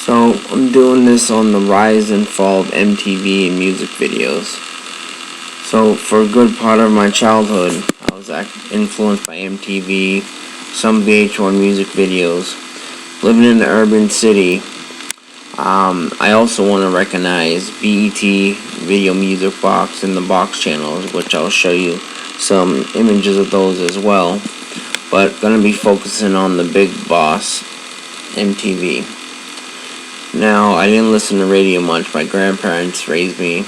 So I'm doing this on the rise and fall of MTV and music videos. So for a good part of my childhood, I was influenced by MTV, some VH1 music videos. Living in the urban city, I also want to recognize BET, Video Music Box, and the Box channels, which I'll show you some images of those as well. But going to be focusing on the big boss, MTV. Now, I didn't listen to radio much. My grandparents raised me,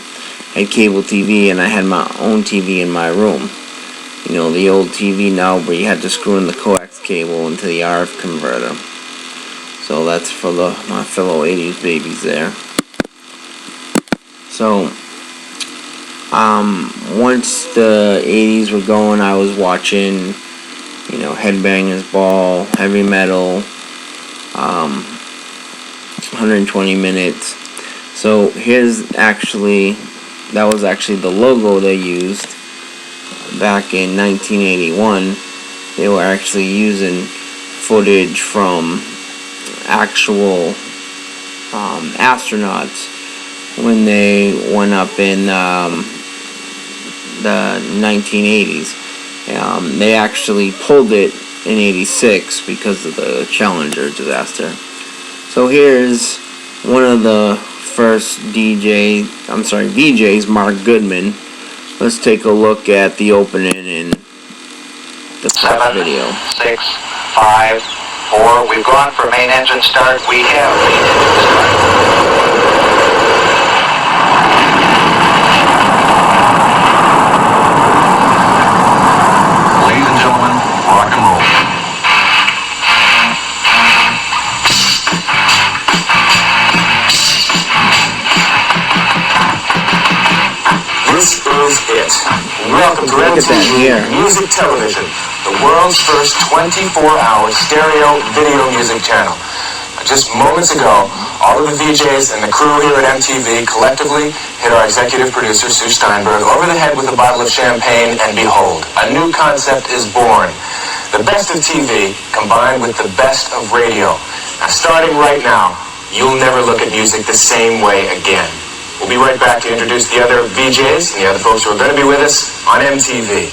had cable TV, and I had my own TV in my room. You know, the old TV now where you had to screw in the coax cable into the RF converter. So that's for my fellow 80s babies there. So, once the 80s were going, I was watching, Headbangers Ball, heavy metal, 120 minutes. So that was actually the logo they used back in 1981. They were actually using footage from actual astronauts when they went up in the 1980s. They actually pulled it in 86 because of the Challenger disaster. So here's one of the first VJs, Mark Goodman. Let's take a look at the opening in the first video. 6, 5, 4. We've gone for main engine start. We have main engine start. Ladies and gentlemen, rock and roll. This is it. Welcome to MTV Music Television, the world's first 24-hour stereo video music channel. Just moments ago, all of the VJs and the crew here at MTV collectively hit our executive producer, Sue Steinberg, over the head with a bottle of champagne, and behold, a new concept is born. The best of TV combined with the best of radio. Now, starting right now, you'll never look at music the same way again. We'll be right back to introduce the other VJs and the other folks who are going to be with us on MTV.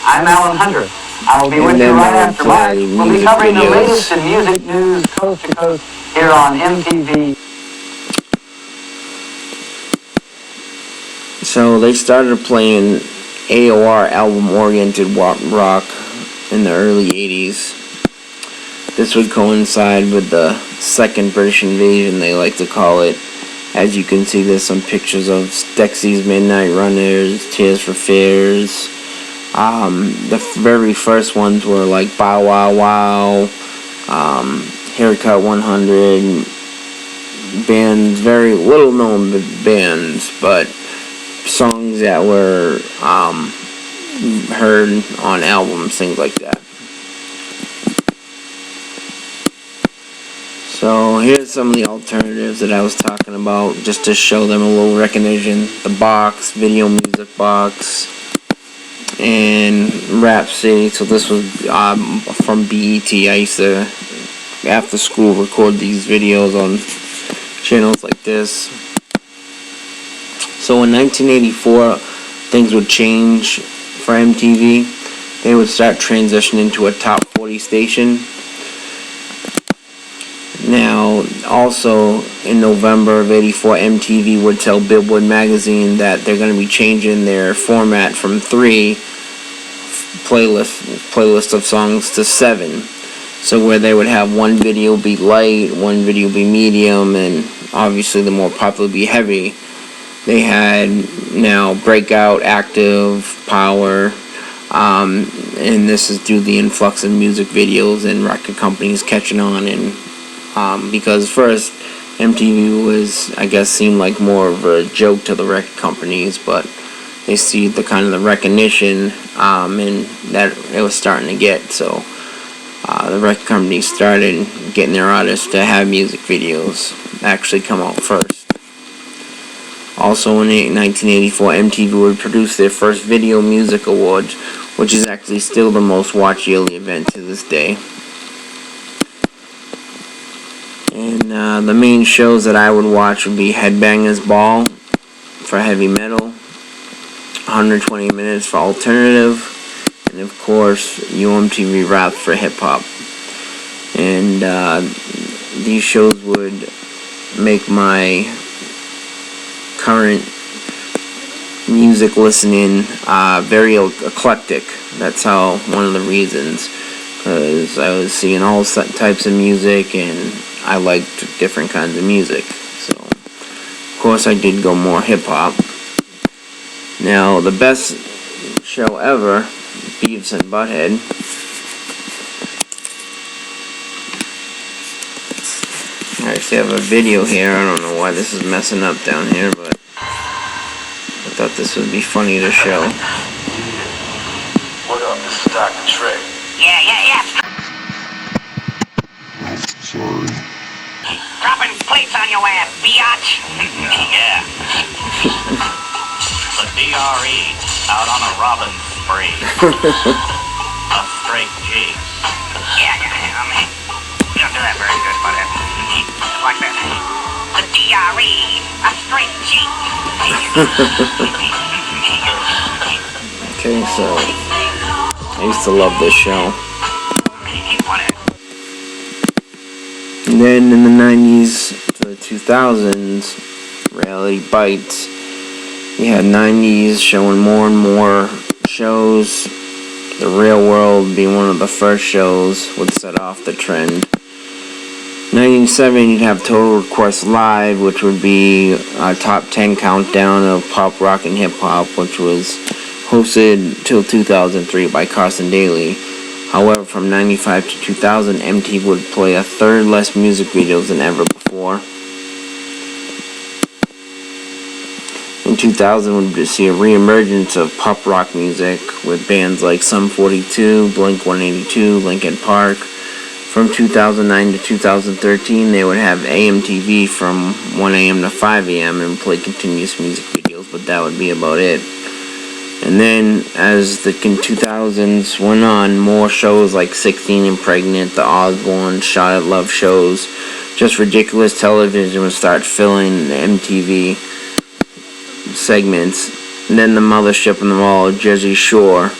I'm Alan Hunter. I will be with you right after Mark. We'll be covering the latest in music news coast to coast here on MTV. So they started playing AOR album-oriented rock in the early 80s. This would coincide with the second British invasion, they like to call it. As you can see, there's some pictures of Dexy's Midnight Runners, Tears for Fears. The very first ones were like Bow Wow Wow, Haircut 100, bands, very little known bands, but songs that were heard on albums, things like that. So here's some of the alternatives that I was talking about, just to show them a little recognition. The Box, Video Music Box, and Rap City. So this was from BET. I used to, after school, record these videos on channels like this. So in 1984, things would change for MTV. They would start transitioning to a top 40 station. Now, also in November of '84, MTV would tell Billboard magazine that they're going to be changing their format from 3 playlists of songs to 7. So where they would have one video be light, one video be medium, and obviously the more popular be heavy. They had now Breakout, Active, Power, and this is due to the influx of music videos and record companies catching on, and because first MTV was, I guess, seemed like more of a joke to the record companies, but they see the kind of the recognition and that it was starting to get. So the record companies started getting their artists to have music videos actually come out first. Also in 1984, MTV would produce their first Video Music Awards, which is actually still the most watched yearly event to this day. And the main shows that I would watch would be Headbangers Ball for heavy metal, 120 Minutes for alternative, and of course UMTV Rap for hip hop. And these shows would make my current music listening very eclectic. That's one of the reasons, because I was seeing all types of music and I liked different kinds of music. So of course I did go more hip hop. Now the best show ever, Beavis and Butthead. I actually have a video here. I don't know why this is messing up down here, but I thought this would be funny to show. What up? This is Dr. Trey. Yeah. Sorry. Dropping plates on your ass, biatch. Yeah. The DRE out on a robbing spree. A straight G. Yeah, I mean, you don't do that very good, but like that. The DRE, a straight G. Okay, so I used to love this show. And then in the 90s to the 2000s, Reality Bites, you had 90s showing more and more shows. The Real World being one of the first shows would set off the trend. 1997, you'd have Total Request Live, which would be a top 10 countdown of pop, rock, and hip hop, which was hosted till 2003 by Carson Daly. However, from 95 to 2000, MTV would play a third less music videos than ever before. In 2000, we'd see a re-emergence of pop rock music with bands like Sum 42, Blink 182, Linkin Park. From 2009 to 2013, they would have AMTV from 1 a.m. to 5 a.m. and play continuous music videos, but that would be about it. And then, as the 2000s went on, more shows like 16 and Pregnant, The Osbournes, Shot at Love shows, just ridiculous television would start filling the MTV segments. And then the mothership in the mall, Jersey Shore,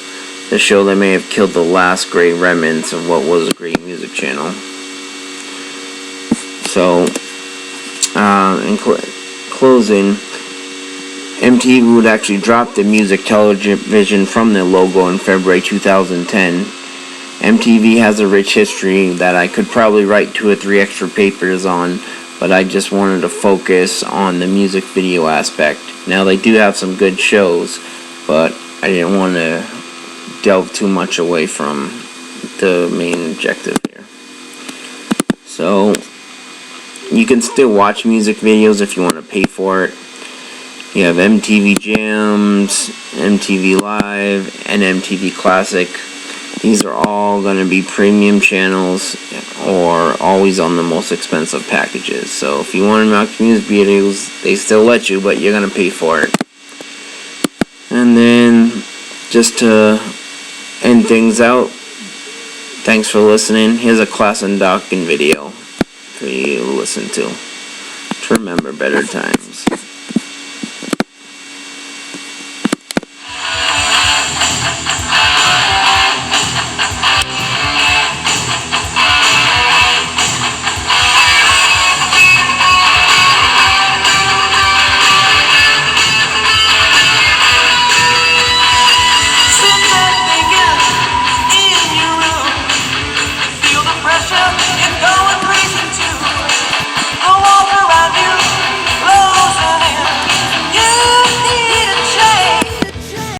the show that may have killed the last great remnants of what was a great music channel. So, in closing, MTV would actually drop the music television from their logo in February 2010. MTV has a rich history that I could probably write 2 or 3 extra papers on, but I just wanted to focus on the music video aspect. Now, they do have some good shows, but I didn't want to delve too much away from the main objective here. So, you can still watch music videos if you want to pay for it. You have MTV Jams, MTV Live, and MTV Classic. These are all going to be premium channels or always on the most expensive packages. So if you want to watch music videos, they still let you, but you're going to pay for it. And then, just to end things out, thanks for listening. Here's a Class and Docking video for you to listen to remember better times.